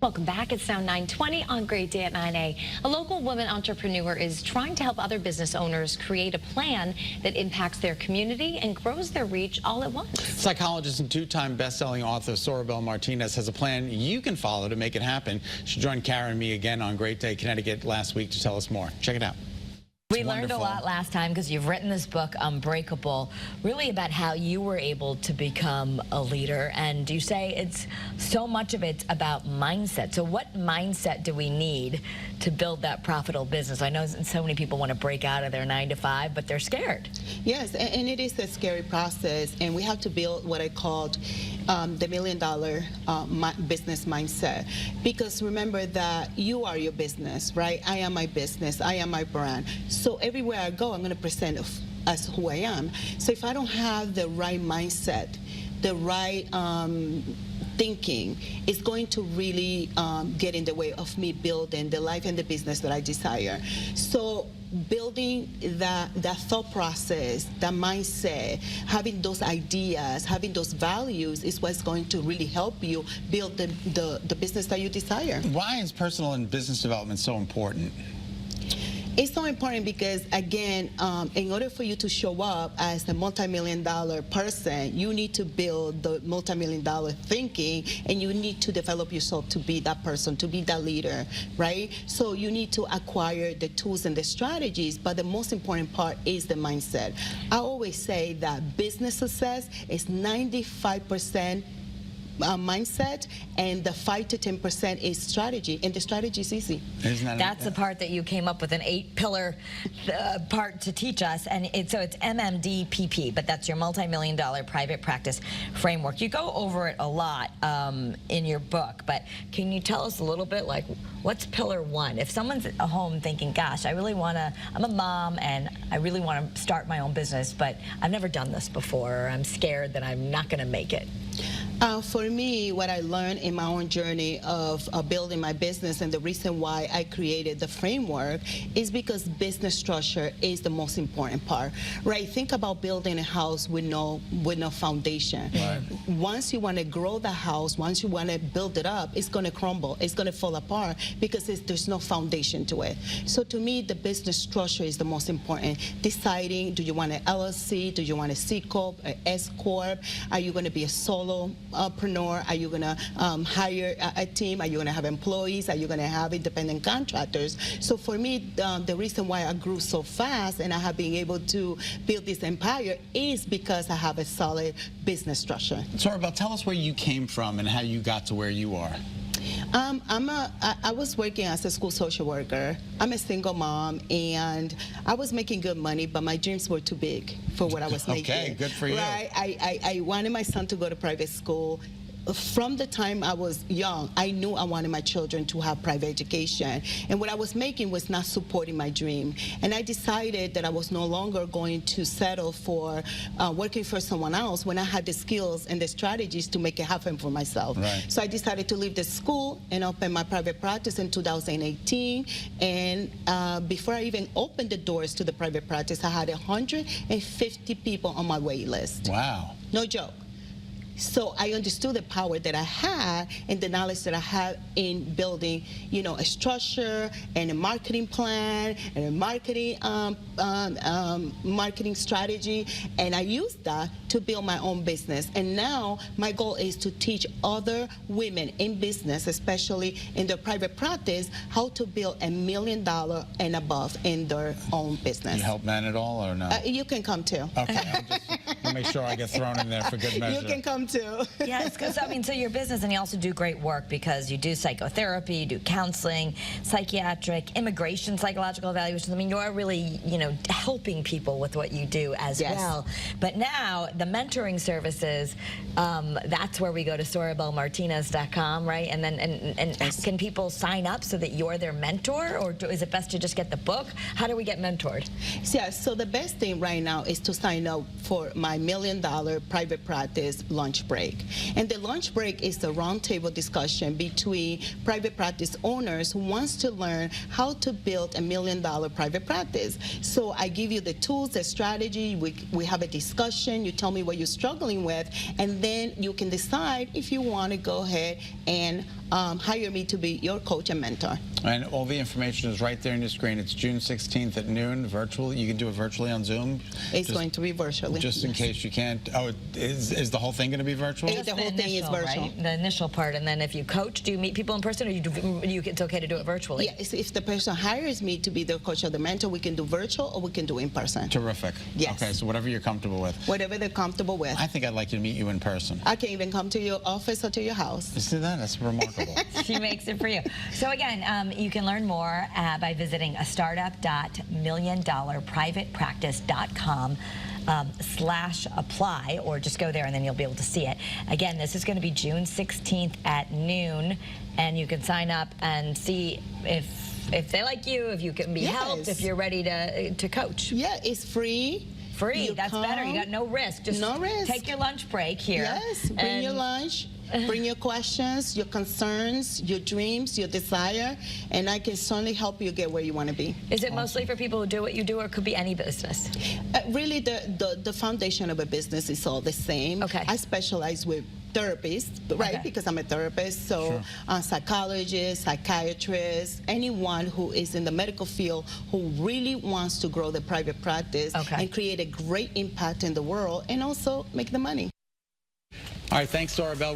Welcome back. It's now 9:20 on Great Day at 9A. A local woman entrepreneur is trying to help other business owners create a plan that impacts their community and grows their reach all at once. Psychologist and two-time best-selling author Soribel Martinez has a plan you can follow to make it happen. She joined Kara and me again on Great Day Connecticut last week to tell us more. Check it out. We learned a lot last time because you've written this book, Unbreakable, really about how you were able to become a leader. And you say it's so much of it's about mindset. So what mindset do we need to build that profitable business? I know so many people want to break out of their 9-to-5, but they're scared. Yes, and it is a scary process. And we have to build what I called the $1 million business mindset. Because remember that you are your business, right? I am my business. I am my brand. So everywhere I go, I'm going to present as who I am. So if I don't have the right mindset, the right thinking, it's going to really get in the way of me building the life and the business that I desire. So building that thought process, that mindset, having those ideas, having those values is what's going to really help you build the business that you desire. Why is personal and business development so important? It's so important because, again, in order for you to show up as a multi-million-dollar person, you need to build the multi-million-dollar thinking, and you need to develop yourself to be that person, to be that leader, right? So you need to acquire the tools and the strategies, but the most important part is the mindset. I always say that business success is 95% mindset, and the 5 to 10% is strategy, and the strategy is easy. That's the part that you came up with, an 8-pillar part to teach us, and so it's MMDPP, but that's your multi-million-dollar private practice framework. You go over it a lot in your book, but can you tell us a little bit, like, what's pillar 1? If someone's at home thinking, gosh, I really want to, I'm a mom and I really want to start my own business, but I've never done this before, or I'm scared that I'm not going to make it. For me, what I learned in my own journey of building my business, and the reason why I created the framework, is because business structure is the most important part, right? Think about building a house with no foundation. Right. Once you want to grow the house, once you want to build it up, it's going to crumble, it's going to fall apart because there's no foundation to it. So to me, the business structure is the most important. Deciding, do you want an LLC, do you want a C Corp, an S Corp, are you going to be a solopreneur? Are you going to hire a team? Are you going to have employees? Are you going to have independent contractors? So for me, the reason why I grew so fast and I have been able to build this empire is because I have a solid business structure. Soribel, tell us where you came from and how you got to where you are. I was working as a school social worker. I'm a single mom, and I was making good money, but my dreams were too big for what I was making. Okay, good for you. Right? I wanted my son to go to private school. From the time I was young, I knew I wanted my children to have private education. And what I was making was not supporting my dream. And I decided that I was no longer going to settle for working for someone else when I had the skills and the strategies to make it happen for myself. Right. So I decided to leave the school and open my private practice in 2018. And before I even opened the doors to the private practice, I had 150 people on my wait list. Wow. No joke. So I understood the power that I had and the knowledge that I had in building, you know, a structure and a marketing plan and a marketing strategy, and I used that to build my own business. And now my goal is to teach other women in business, especially in their private practice, how to build $1 million and above in their own business. You help men at all, or no? You can come too. Okay, I'll make sure I get thrown in there for good measure. You can come too. Yes, because I mean, so your business, and you also do great work because you do psychotherapy, you do counseling, psychiatric, immigration, psychological evaluations. I mean, you are really, you know, helping people with what you do as well. But now the mentoring services, that's where we go to soribelmartinez.com, right? And then can people sign up so that you're their mentor, or is it best to just get the book? How do we get mentored? Yeah, so the best thing right now is to sign up for my $1 million private practice lunch break. And the lunch break is the roundtable discussion between private practice owners who wants to learn how to build $1 million private practice. So I give you the tools, the strategy, we have a discussion, you tell me what you're struggling with, and then you can decide if you want to go ahead and hire me to be your coach and mentor. And all the information is right there on your screen. It's June 16th at noon, virtual. You can do it virtually on Zoom. It's going to be virtually. Just in case you can't. Oh, is the whole thing going to be virtual? Just the whole thing is virtual. Right? The initial part, and then if you coach, do you meet people in person, or it's okay to do it virtually? Yeah, if the person hires me to be the coach or the mentor, we can do virtual or we can do in person. Terrific. Yes. Okay, so whatever you're comfortable with. Whatever they're comfortable with. I think I'd like to meet you in person. I can even come to your office or to your house. You see that? That's remarkable. She makes it for you. So again, you can learn more by visiting a startup.milliondollarprivatepractice.com /apply, or just go there and then you'll be able to see it. Again, this is going to be June 16th at noon, and you can sign up and see if they like you, if you can be helped, if you're ready to coach. Yeah, it's free. Free, that's better. You got no risk. Just no risk. Take your lunch break here. Yes, bring your lunch. Bring your questions, your concerns, your dreams, your desire, and I can certainly help you get where you want to be. Is it mostly for people who do what you do, or it could be any business? Really, the foundation of a business is all the same. Okay. I specialize with therapists, right? Okay. Because I'm a therapist, so psychologists, psychiatrists, anyone who is in the medical field who really wants to grow their private practice and create a great impact in the world and also make the money. All right, thanks, Soribel.